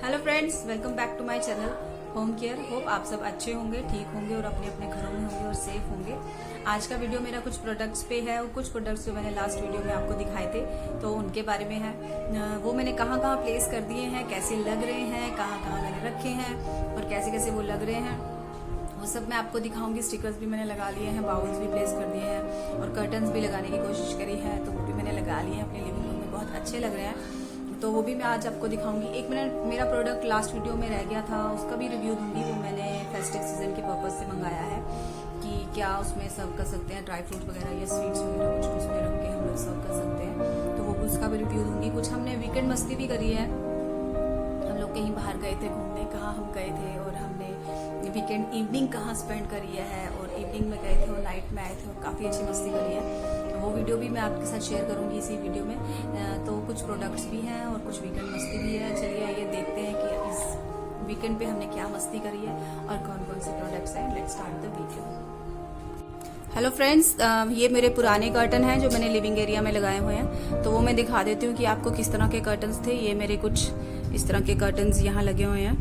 Hello friends, welcome back to my channel home care. Hope आप सब अच्छे होंगे, ठीक होंगे और अपने अपने घरों में होंगे और सेफ होंगे। आज का वीडियो मेरा कुछ प्रोडक्ट्स पे है और कुछ प्रोडक्ट्स जो मैंने लास्ट वीडियो में आपको दिखाए थे तो उनके बारे में है। वो मैंने कहाँ कहाँ प्लेस कर दिए हैं, कैसे लग रहे हैं, कहाँ कहाँ मैंने रखे हैं और कैसे कैसे वो लग रहे हैं, वो सब मैं आपको दिखाऊंगी। स्टिकर्स भी मैंने लगा लिए हैं, बाउल्स भी प्लेस कर दिए हैं और कर्टन्स भी लगाने की कोशिश करी है तो वो भी मैंने लगा लिए हैं अपने लिविंग रूम में, बहुत अच्छे लग रहे हैं। तो वो भी मैं आज आपको दिखाऊंगी। एक मिनट, मेरा प्रोडक्ट लास्ट वीडियो में रह गया था, उसका भी रिव्यू दूंगी। वो मैंने फेस्टिव सीजन के पर्पज से मंगाया है कि क्या उसमें सर्व कर सकते हैं, ड्राई फ्रूट वगैरह या स्वीट्स वगैरह कुछ उसमें रख के हम लोग सर्व कर सकते हैं, तो वो उसका भी रिव्यू दूंगी। कुछ हमने वीकेंड मस्ती भी करी है, हम लोग कहीं बाहर गए थे घूमने, कहाँ हम गए थे और हमने वीकेंड इवनिंग कहाँ स्पेंड करी है और इवनिंग में गए थे और नाइट में आए थे और काफ़ी अच्छी मस्ती करी है। वो वीडियो भी मैं आपके साथ शेयर करूंगी इसी वीडियो में। तो कुछ प्रोडक्ट्स भी हैं और कुछ वीकेंड मस्ती भी है। चलिए आइए देखते हैं कि इस वीकेंड पे हमने क्या मस्ती करी है और कौन कौन से प्रोडक्ट्स हैं। Let's start the video. Hello friends, ये मेरे पुराने कर्टन हैं जो मैंने लिविंग एरिया में लगाए हुए हैं, तो वो मैं दिखा देती हूँ कि आपको किस तरह के कर्टन्स थे। ये मेरे कुछ इस तरह के कर्टन्स यहाँ लगे हुए हैं,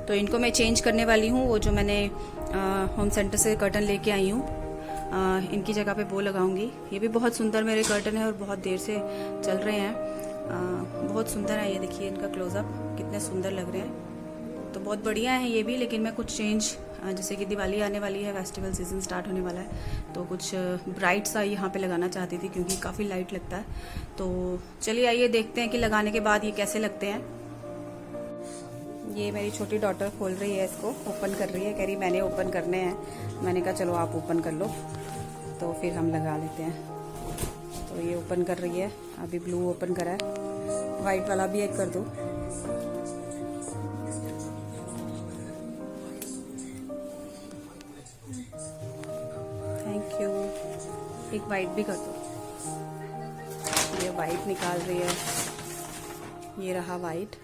तो इनको मैं चेंज करने वाली हूँ। वो जो मैंने होम सेंटर से कर्टन लेके आई हूँ, इनकी जगह पे वो लगाऊंगी। ये भी बहुत सुंदर मेरे कर्टन है और बहुत देर से चल रहे हैं, बहुत सुंदर है। ये देखिए इनका क्लोजअप कितने सुंदर लग रहे हैं, तो बहुत बढ़िया है ये भी। लेकिन मैं कुछ चेंज, जैसे कि दिवाली आने वाली है, फेस्टिवल सीजन स्टार्ट होने वाला है, तो कुछ ब्राइट सा यहाँ पे लगाना चाहती थी क्योंकि काफ़ी लाइट लगता है। तो चलिए आइए देखते हैं कि लगाने के बाद ये कैसे लगते हैं। ये मेरी छोटी डॉटर खोल रही है, इसको ओपन कर रही है, कह रही मैंने ओपन करने हैं। मैंने कहा चलो आप ओपन कर लो, तो फिर हम लगा लेते हैं। तो ये ओपन कर रही है, अभी ब्लू ओपन करा है, वाइट वाला भी एक कर दो। Thank you. एक वाइट भी कर दो। ये वाइट निकाल रही है, ये रहा वाइट।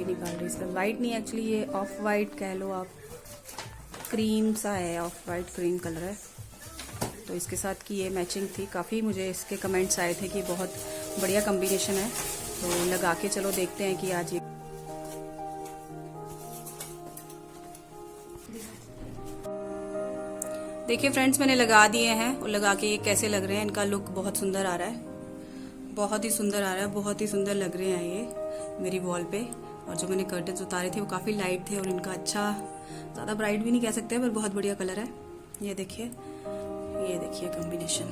निकाल रही है। वाइट नहीं, एक्चुअली ये ऑफ वाइट कह लो आप, क्रीम सा है, ऑफ वाइट क्रीम कलर है। तो इसके साथ की ये मैचिंग थी। काफ़ी मुझे इसके कमेंट्स आए थे कि बहुत बढ़िया कॉम्बिनेशन है, तो लगा के चलो देखते हैं कि आज ये देखिए फ्रेंड्स, मैंने लगा दिए हैं और लगा के ये कैसे लग रहे हैं। इनका लुक बहुत सुंदर आ रहा है, बहुत ही सुंदर आ रहा है, बहुत ही सुंदर लग रहे हैं ये मेरी वॉल पे। और जो मैंने कर्टन्स उतारे थे वो काफ़ी लाइट थे और इनका अच्छा, ज़्यादा ब्राइट भी नहीं कह सकते पर बहुत बढ़िया कलर है। ये देखिए combination,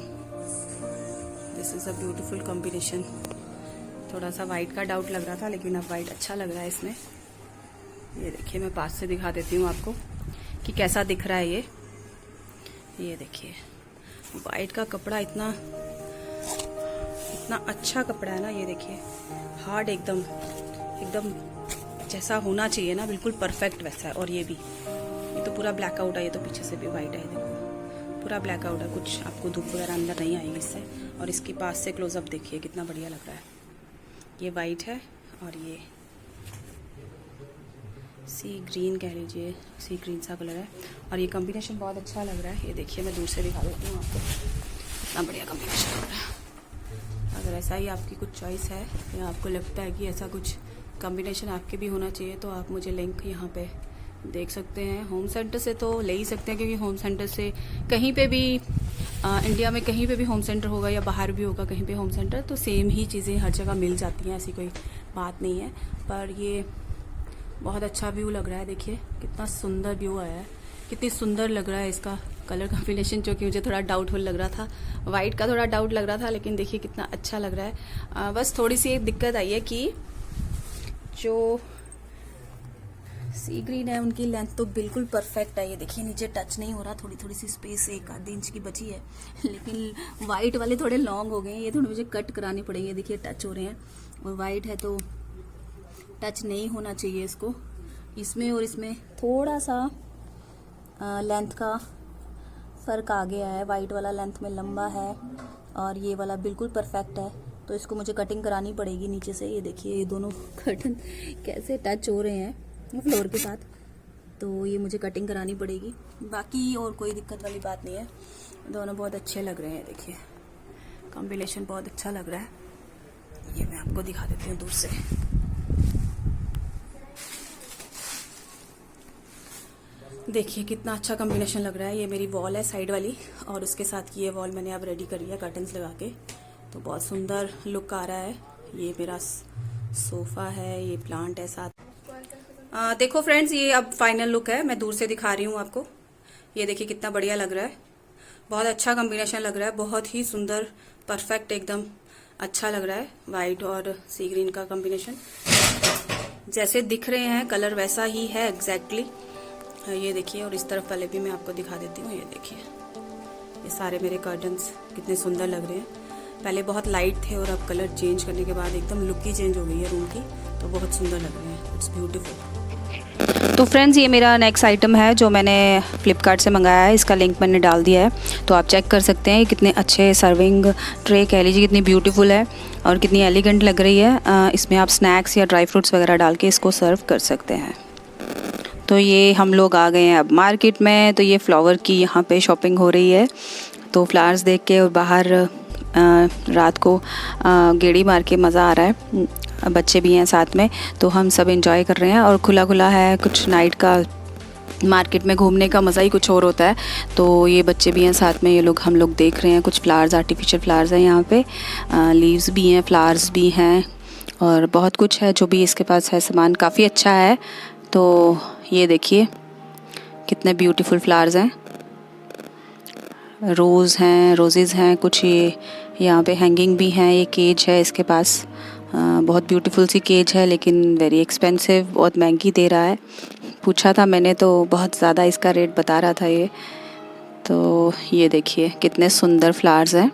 this is a beautiful combination. थोड़ा सा वाइट का डाउट लग रहा था लेकिन अब वाइट अच्छा लग रहा है इसमें। ये देखिए, मैं पास से दिखा देती हूँ आपको कि कैसा दिख रहा है ये देखिए वाइट का कपड़ा इतना अच्छा कपड़ा है ना। ये देखिए हार्ड, एकदम जैसा होना चाहिए ना, बिल्कुल परफेक्ट वैसा है। और ये तो पूरा ब्लैकआउट है, ये तो पीछे से भी वाइट है, देखो पूरा ब्लैकआउट है, कुछ आपको धूप वगैरह अंदर नहीं आएगी इससे। और इसके पास से क्लोजअप देखिए कितना बढ़िया लग रहा है। ये वाइट है और ये सी ग्रीन कह लीजिए, सी ग्रीन सा कलर है और ये कॉम्बिनेशन बहुत अच्छा लग रहा है। ये देखिए, मैं दूर से दिखा देती हूँ आपको, कितना बढ़िया कॉम्बिनेशन लग रहा है। अगर ऐसा ही आपकी कुछ चॉइस है या आपको लगता है कि ऐसा कुछ कॉम्बिनेशन आपके भी होना चाहिए, तो आप मुझे लिंक यहाँ पे देख सकते हैं। होम सेंटर से तो ले ही सकते हैं, क्योंकि होम सेंटर से कहीं पे भी इंडिया में कहीं पे भी होम सेंटर होगा या बाहर भी होगा कहीं पे होम सेंटर, तो सेम ही चीज़ें हर जगह मिल जाती हैं, ऐसी कोई बात नहीं है। पर ये बहुत अच्छा व्यू लग रहा है, देखिए कितना सुंदर व्यू आया है, कितनी सुंदर लग रहा है इसका कलर कॉम्बिनेशन, जो कि मुझे थोड़ा डाउटफुल लग रहा था। वाइट का थोड़ा डाउट लग रहा था, लेकिन देखिए कितना अच्छा लग रहा है। बस थोड़ी सी एक दिक्कत आई है कि जो सी ग्रीन है उनकी लेंथ तो बिल्कुल परफेक्ट है। ये देखिए नीचे टच नहीं हो रहा, थोड़ी सी स्पेस 1-आध इंच की बची है, लेकिन वाइट वाले थोड़े लॉन्ग हो गए हैं, ये थोड़े मुझे कट कराने पड़ेंगे। देखिए टच हो रहे हैं, और वाइट है तो टच नहीं होना चाहिए इसको। इसमें और इसमें थोड़ा सा लेंथ का फ़र्क आ गया है, वाइट वाला लेंथ में लंबा है और ये वाला बिल्कुल परफेक्ट है, तो इसको मुझे कटिंग करानी पड़ेगी नीचे से। ये देखिए ये दोनों कर्टन कैसे टच हो रहे हैं फ्लोर के साथ, तो ये मुझे कटिंग करानी पड़ेगी। बाकी और कोई दिक्कत वाली बात नहीं है, दोनों बहुत अच्छे लग रहे हैं। देखिए कॉम्बिनेशन बहुत अच्छा लग रहा है। ये मैं आपको दिखा देती हूँ दूर से। देखिए कितना अच्छा कॉम्बिनेशन लग रहा है। ये मेरी वॉल है साइड वाली, और उसके साथ ये वॉल मैंने अब रेडी करी है कर्टन्स लगा के, तो बहुत सुंदर लुक आ रहा है। ये मेरा सोफा है, ये प्लांट है साथ। देखो फ्रेंड्स, ये अब फाइनल लुक है, मैं दूर से दिखा रही हूँ आपको। ये देखिए कितना बढ़िया लग रहा है, बहुत अच्छा कॉम्बिनेशन लग रहा है, बहुत ही सुंदर, परफेक्ट, एकदम अच्छा लग रहा है। वाइट और सी ग्रीन का कॉम्बिनेशन, जैसे दिख रहे हैं कलर वैसा ही है एग्जैक्टली। ये देखिए, और इस तरफ वाले भी मैं आपको दिखा देती हूँ। ये देखिए, ये सारे मेरे कर्टन्स कितने सुंदर लग रहे हैं। पहले बहुत लाइट थे और अब कलर चेंज करने के बाद एकदम लुक ही चेंज हो गई है रूम की, तो बहुत सुंदर लग रहे हैं। It's beautiful. तो फ्रेंड्स, ये मेरा नेक्स्ट आइटम है जो मैंने फ्लिपकार्ट से मंगाया है। इसका लिंक मैंने डाल दिया है, तो आप चेक कर सकते हैं। कितने अच्छे सर्विंग ट्रे कह लीजिए, कितनी ब्यूटीफुल है और कितनी एलिगेंट लग रही है। इसमें आप स्नैक्स या ड्राई फ्रूट्स वगैरह डाल के इसको सर्व कर सकते हैं। तो ये हम लोग आ गए हैं अब मार्केट में। तो ये फ्लावर की यहाँ पे शॉपिंग हो रही है। तो फ्लावर्स देख के और बाहर रात को गेड़ी मार के मज़ा आ रहा है। बच्चे भी हैं साथ में, तो हम सब एंजॉय कर रहे हैं। और खुला खुला है, कुछ नाइट का मार्केट में घूमने का मज़ा ही कुछ और होता है। तो ये बच्चे भी हैं साथ में, ये लोग हम लोग देख रहे हैं। कुछ फ्लावर्स, आर्टिफिशियल फ्लावर्स हैं यहाँ पे, लीव्स भी हैं, फ्लावर्स भी हैं, और बहुत कुछ है जो भी इसके पास है। सामान काफ़ी अच्छा है। तो ये देखिए कितने ब्यूटीफुल फ्लावर्स हैं, रोज़ हैं, रोजेज़ हैं कुछ। ये यहाँ पे हैंगिंग भी हैं। ये केज है इसके पास, बहुत ब्यूटीफुल सी केज है, लेकिन वेरी एक्सपेंसिव, बहुत महंगी दे रहा है। पूछा था मैंने तो बहुत ज़्यादा इसका रेट बता रहा था ये। तो ये देखिए कितने सुंदर फ्लावर्स हैं,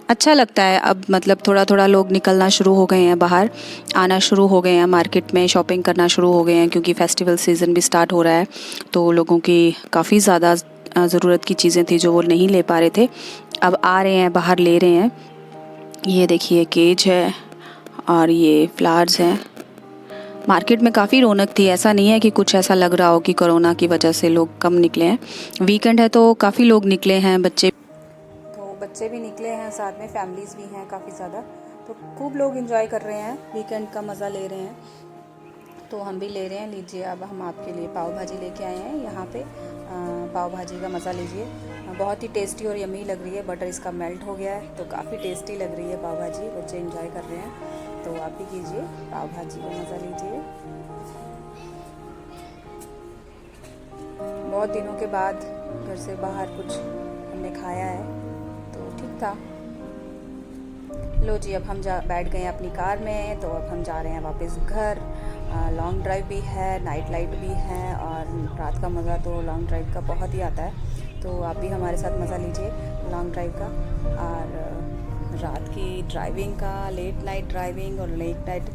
अच्छा लगता है। अब मतलब थोड़ा थोड़ा लोग निकलना शुरू हो गए हैं, बाहर आना शुरू हो गए हैं, मार्केट में शॉपिंग करना शुरू हो गए हैं, क्योंकि फेस्टिवल सीज़न भी स्टार्ट हो रहा है। तो लोगों की काफ़ी ज़्यादा ज़रूरत की चीज़ें थी जो वो नहीं ले पा रहे थे, अब आ रहे हैं, बाहर ले रहे हैं। ये देखिए केज है और ये फ्लावर्स हैं। मार्केट में काफ़ी रौनक थी, ऐसा नहीं है कि कुछ ऐसा लग रहा हो कि कोरोना की वजह से लोग कम निकले हैं। वीकेंड है तो काफ़ी लोग निकले हैं, बच्चे भी निकले हैं, साथ में फैमिलीज़ भी हैं काफ़ी ज़्यादा। तो खूब लोग एंजॉय कर रहे हैं, वीकेंड का मज़ा ले रहे हैं। तो हम भी ले रहे हैं। लीजिए, अब हम आपके लिए पाव भाजी लेके आए हैं यहाँ पे। पाव भाजी का मज़ा लीजिए, बहुत ही टेस्टी और यमी लग रही है। बटर इसका मेल्ट हो गया है, तो काफ़ी टेस्टी लग रही है पाव भाजी। बच्चे एंजॉय कर रहे हैं, तो आप भी कीजिए, पाव भाजी का मज़ा लीजिए। बहुत दिनों के बाद घर से बाहर कुछ हमने खाया है, तो ठीक था। लो जी, अब हम बैठ गए हैं अपनी कार में, तो अब हम जा रहे हैं वापस घर। लॉन्ग ड्राइव भी है, नाइट लाइट भी है, और रात का मज़ा तो लॉन्ग ड्राइव का बहुत ही आता है। तो आप भी हमारे साथ मज़ा लीजिए लॉन्ग ड्राइव का, और रात की ड्राइविंग का, लेट नाइट ड्राइविंग और लेट नाइट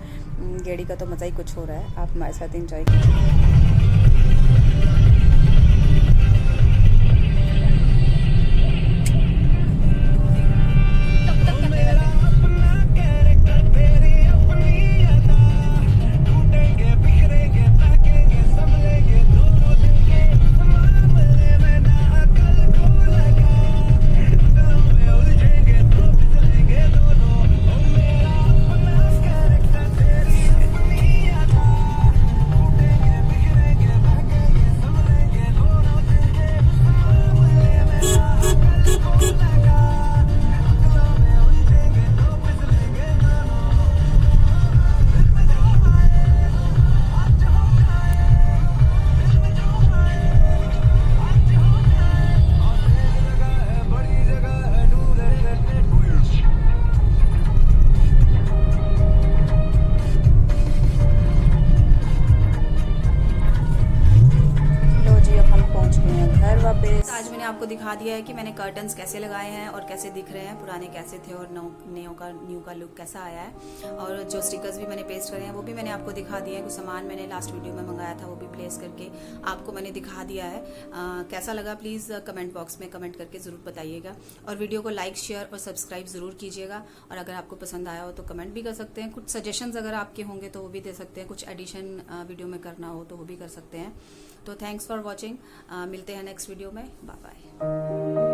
गेड़ी का तो मज़ा ही कुछ हो रहा है। आप हमारे साथ एंजॉय कीजिए। आज मैंने आपको दिखा दिया है कि मैंने कर्टन्स कैसे लगाए हैं और कैसे दिख रहे हैं, पुराने कैसे थे और न्यू का लुक कैसा आया है। और जो स्टिकर्स भी मैंने पेस्ट करे हैं वो भी मैंने आपको दिखा दिया है। कुछ सामान मैंने लास्ट वीडियो में मंगाया था, वो भी प्लेस करके आपको मैंने दिखा दिया है। कैसा लगा प्लीज़ कमेंट बॉक्स में कमेंट करके ज़रूर बताइएगा, और वीडियो को लाइक, शेयर और सब्सक्राइब ज़रूर कीजिएगा। और अगर आपको पसंद आया हो तो कमेंट भी कर सकते हैं। कुछ सजेशंस अगर आपके होंगे तो वो भी दे सकते हैं, कुछ एडिशन वीडियो में करना हो तो वो भी कर सकते हैं। तो थैंक्स फॉर वॉचिंग, मिलते हैं नेक्स्ट वीडियो में, बाय बाय।